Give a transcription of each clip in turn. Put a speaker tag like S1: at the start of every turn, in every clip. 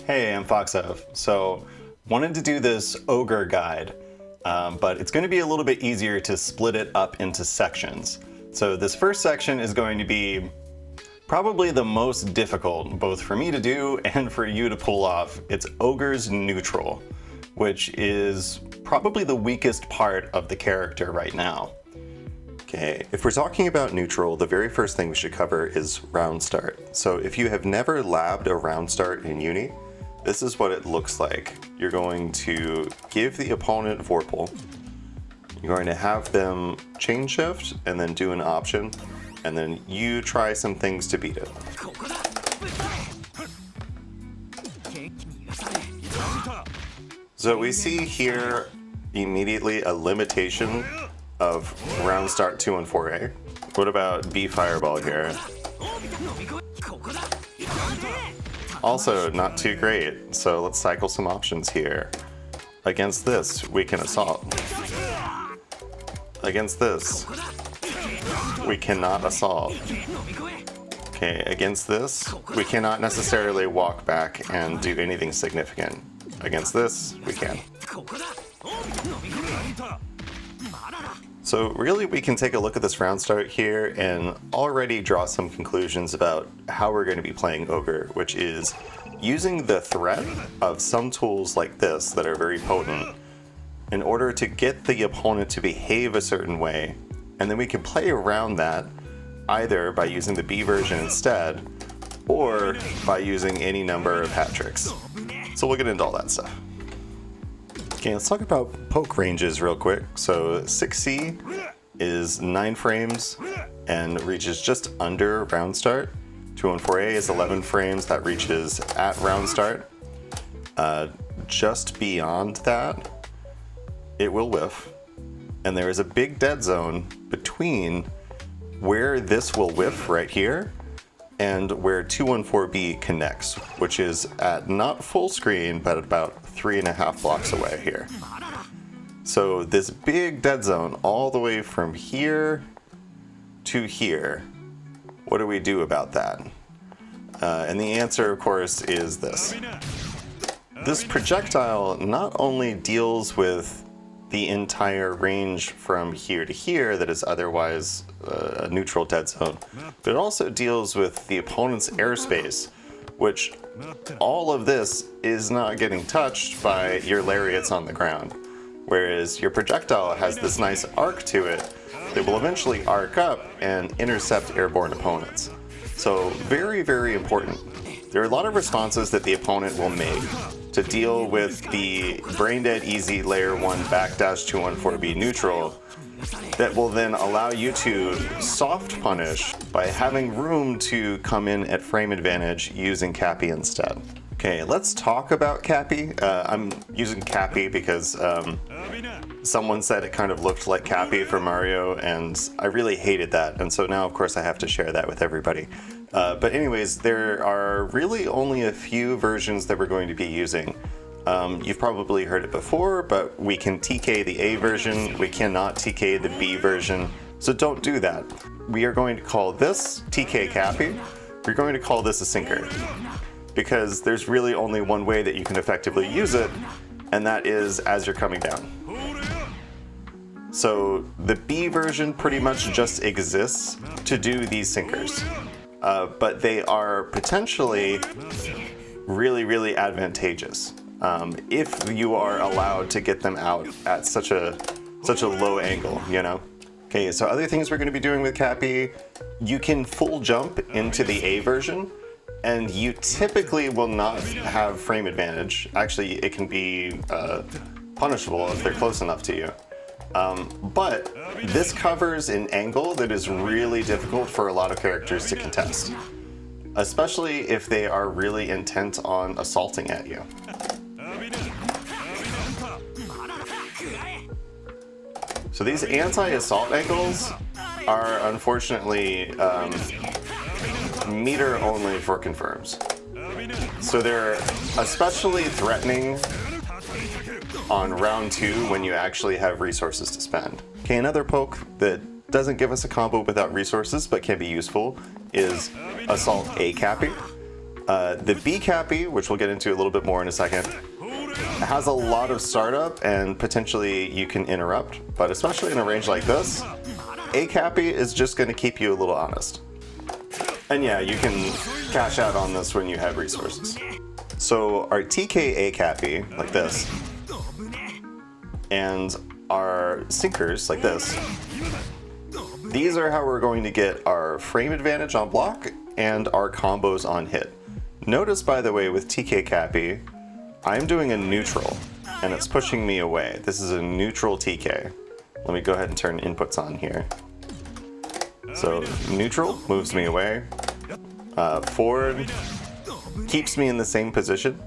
S1: Hey, I'm Foxo. So, wanted to do this Ogre guide, but it's going to be a little bit easier to split it up into sections. So this first section is going to be probably the most difficult, both for me to do and for you to pull off. It's Ogre's neutral, which is probably the weakest part of the character right now.
S2: Okay, if we're talking about neutral, the very first thing we should cover is round start. So if you have never labbed a round start in Uni, this is what it looks like. You're going to give the opponent Vorpal. You're going to have them chain shift and then do an option, and then you try some things to beat it. So we see here immediately a limitation of round start 2 and 4A. What about B Fireball here? Also not too great, so let's cycle some options here. Against this, we can assault. Against this, we cannot assault. Okay, against this, we cannot necessarily walk back and do anything significant. Against this, we can. So really we can take a look at this round start here and already draw some conclusions about how we're going to be playing Ogre, which is using the threat of some tools like this that are very potent in order to get the opponent to behave a certain way, and then we can play around that either by using the B version instead or by using any number of hat tricks. So we'll get into all that stuff. Okay, let's talk about poke ranges real quick. So 6C is 9 frames and reaches just under round start. 214A is 11 frames, that reaches at round start. Just beyond that, it will whiff. And there is a big dead zone between where this will whiff right here and where 214B connects, which is at not full screen, but about 3.5 blocks away here. So this big dead zone all the way from here to here, what do we do about that? And the answer, of course, is this. This projectile not only deals with the entire range from here to here that is otherwise a neutral dead zone, but it also deals with the opponent's airspace, which all of this is not getting touched by your lariats on the ground, whereas your projectile has this nice arc to it that will eventually arc up and intercept airborne opponents. So very, very important. There are a lot of responses that the opponent will make to deal with the brain dead easy layer 1 backdash 214B neutral that will then allow you to soft punish by having room to come in at frame advantage using Cappy instead. Okay, let's talk about Cappy. I'm using Cappy because someone said it kind of looked like Cappy from Mario, and I really hated that, and so now of course I have to share that with everybody. But anyways, there are really only a few versions that we're going to be using. You've probably heard it before, but we can TK the A version, we cannot TK the B version, so don't do that. We are going to call this TK Cappy. We're going to call this a sinker, because there's really only one way that you can effectively use it, and that is as you're coming down. So the B version pretty much just exists to do these sinkers. But they are potentially really, really advantageous if you are allowed to get them out at such a low angle, you know? Okay, so other things we're going to be doing with Cappy, you can full jump into the A version, and you typically will not have frame advantage. Actually, it can be punishable if they're close enough to you. But this covers an angle that is really difficult for a lot of characters to contest, especially if they are really intent on assaulting at you. So these anti-assault angles are unfortunately meter only for confirms. So they're especially threatening on round 2 when you actually have resources to spend. Okay, another poke that doesn't give us a combo without resources but can be useful is Assault A Cappy. The B Cappy, which we'll get into a little bit more in a second, has a lot of startup and potentially you can interrupt, but especially in a range like this, A Cappy is just going to keep you a little honest. And yeah, you can cash out on this when you have resources. So our TK A Cappy, like this, and our sinkers, like this, these are how we're going to get our frame advantage on block and our combos on hit. Notice, by the way, with TK Cappy, I'm doing a neutral, and it's pushing me away. This is a neutral TK. Let me go ahead and turn inputs on here. So neutral moves me away. Forward keeps me in the same position.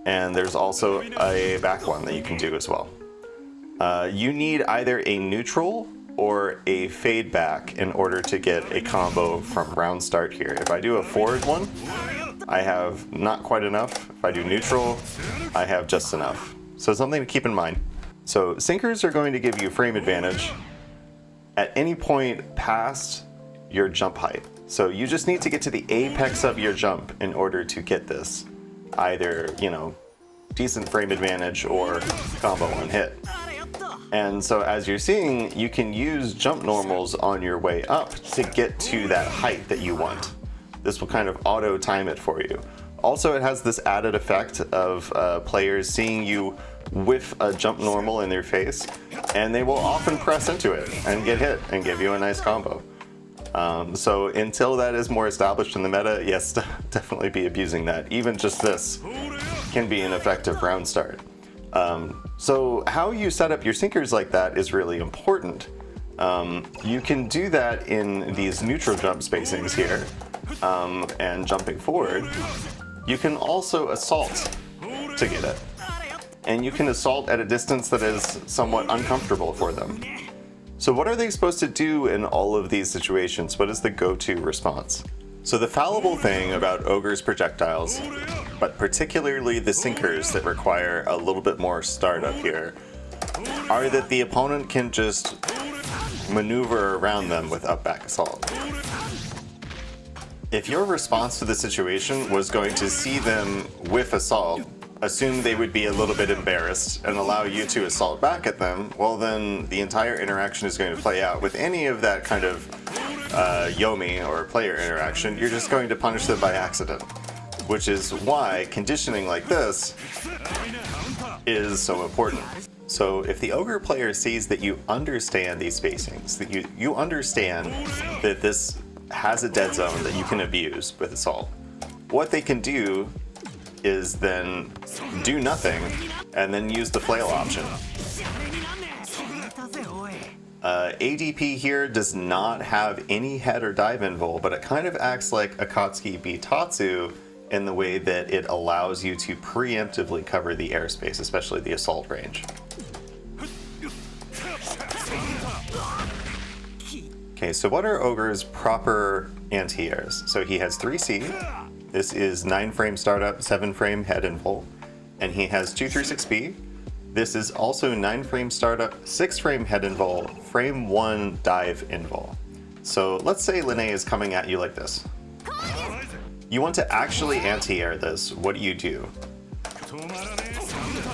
S2: And there's also a back one that you can do as well. You need either a neutral or a fade back in order to get a combo from round start here. If I do a forward one, I have not quite enough. If I do neutral, I have just enough. So something to keep in mind. So sinkers are going to give you frame advantage at any point past your jump height. So you just need to get to the apex of your jump in order to get this. Either, decent frame advantage or combo on hit. And so as you're seeing, you can use jump normals on your way up to get to that height that you want. This will kind of auto time it for you. Also, it has this added effect of players seeing you whiff a jump normal in their face, and they will often press into it and get hit and give you a nice combo. So until that is more established in the meta, yes, definitely be abusing that. Even just this can be an effective round start. So how you set up your sinkers like that is really important. You can do that in these neutral jump spacings here, and jumping forward. You can also assault to get it. And you can assault at a distance that is somewhat uncomfortable for them. So what are they supposed to do in all of these situations? What is the go-to response? So the fallible thing about Ogre's projectiles, but particularly the sinkers that require a little bit more startup here, are that the opponent can just maneuver around them with up-back assault. If your response to the situation was going to see them whiff assault, assume they would be a little bit embarrassed and allow you to assault back at them, well then the entire interaction is going to play out. With any of that kind of Yomi or player interaction, you're just going to punish them by accident. Which is why conditioning like this is so important. So if the Ogre player sees that you understand these spacings, that you understand that this has a dead zone that you can abuse with assault, what they can do is then do nothing and then use the flail option. ADP here does not have any head or dive invul, but it kind of acts like Akatsuki Bitatsu in the way that it allows you to preemptively cover the airspace, especially the assault range. Okay, so what are Ogre's proper anti-airs? So he has 3C. This is 9 frame startup, 7 frame head invul, and he has 236B. This is also 9 frame startup, 6 frame head invul, frame 1 dive invul. So let's say Linnae is coming at you like this. You want to actually anti-air this, what do?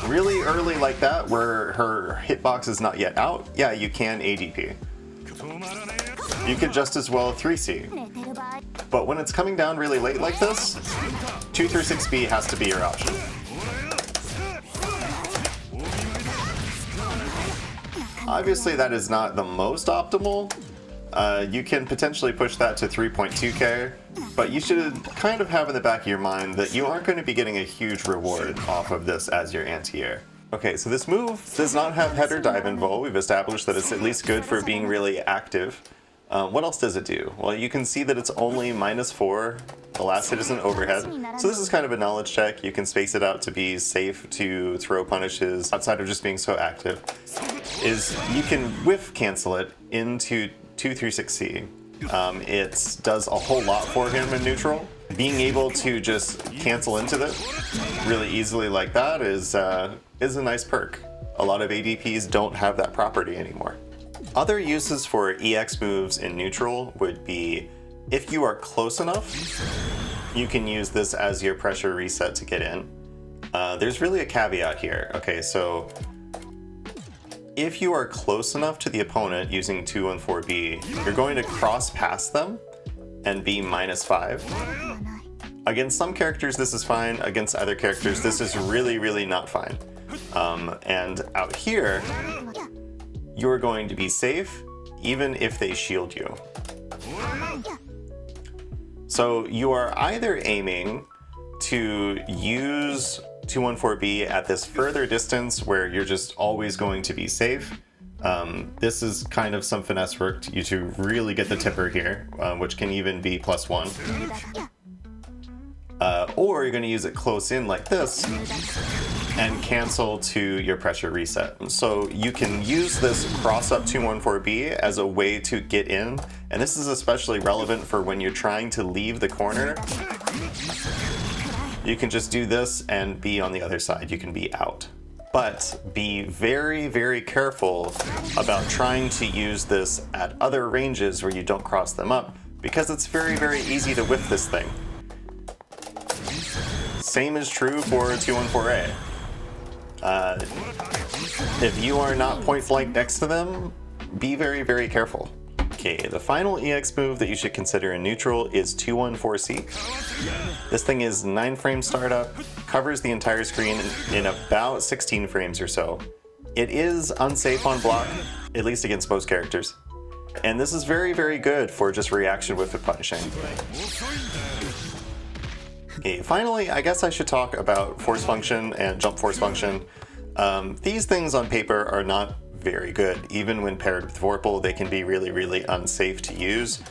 S2: Really early like that, where her hitbox is not yet out, yeah, you can ADP. You could just as well 3C. But when it's coming down really late like this, 236B has to be your option. Obviously that is not the most optimal. You can potentially push that to 3.2k, but you should kind of have in the back of your mind that you aren't going to be getting a huge reward off of this as your anti-air. Okay, so this move does not have head or dive invul. We've established that it's at least good for being really active. What else does it do? Well, you can see that it's only -4. The last hit is an overhead. So this is kind of a knowledge check. You can space it out to be safe to throw punishes outside of just being so active. Is you can whiff cancel it into 236C. It does a whole lot for him in neutral. Being able to just cancel into it really easily like that is a nice perk. A lot of ADPs don't have that property anymore. Other uses for EX moves in neutral would be if you are close enough you can use this as your pressure reset to get in. There's really a caveat here. Okay, so if you are close enough to the opponent using 214B, you're going to cross past them and be -5. Against some characters, this is fine. Against other characters, this is really, really not fine. And out here, you're going to be safe even if they shield you. So you are either aiming to use 214B at this further distance where you're just always going to be safe. This is kind of some finesse work to really get the tipper here, which can even be +1. Or you're going to use it close in like this and cancel to your pressure reset. So you can use this cross up 214B as a way to get in, and this is especially relevant for when you're trying to leave the corner. You can just do this and be on the other side. You can be out. But be very, very careful about trying to use this at other ranges where you don't cross them up, because it's very, very easy to whiff this thing. Same is true for 214A. If you are not point blank next to them, be very, very careful. Okay, the final EX move that you should consider in neutral is 214C. This thing is 9 frame startup, covers the entire screen in about 16 frames or so. It is unsafe on block, at least against most characters. And this is very, very good for just reaction with the punishing. Okay, finally, I guess I should talk about force function and jump force function. These things on paper are not very good. Even when paired with Vorpal, they can be really, really unsafe to use.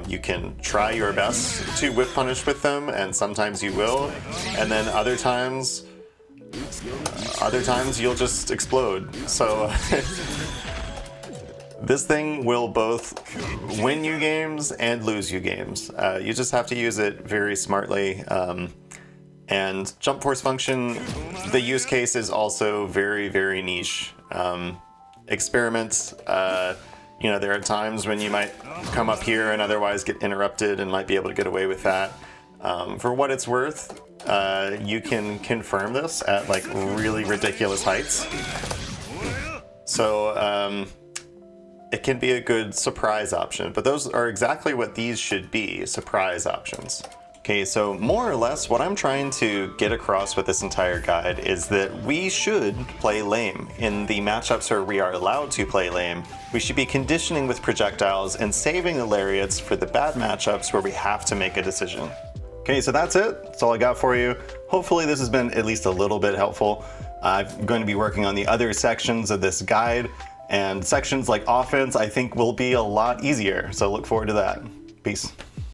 S2: You can try your best to whip punish with them, and sometimes you will, and then other times you'll just explode. So this thing will both win you games and lose you games. You just have to use it very smartly. And jump force function, the use case is also very, very niche. Experiments, you know, there are times when you might come up here and otherwise get interrupted and might be able to get away with that. For what it's worth, you can confirm this at like really ridiculous heights. So it can be a good surprise option, but those are exactly what these should be, surprise options. Okay, so more or less what I'm trying to get across with this entire guide is that we should play lame. In the matchups where we are allowed to play lame, we should be conditioning with projectiles and saving the lariats for the bad matchups where we have to make a decision. Okay, so that's it. That's all I got for you. Hopefully this has been at least a little bit helpful. I'm going to be working on the other sections of this guide, and sections like offense I think will be a lot easier, so look forward to that. Peace.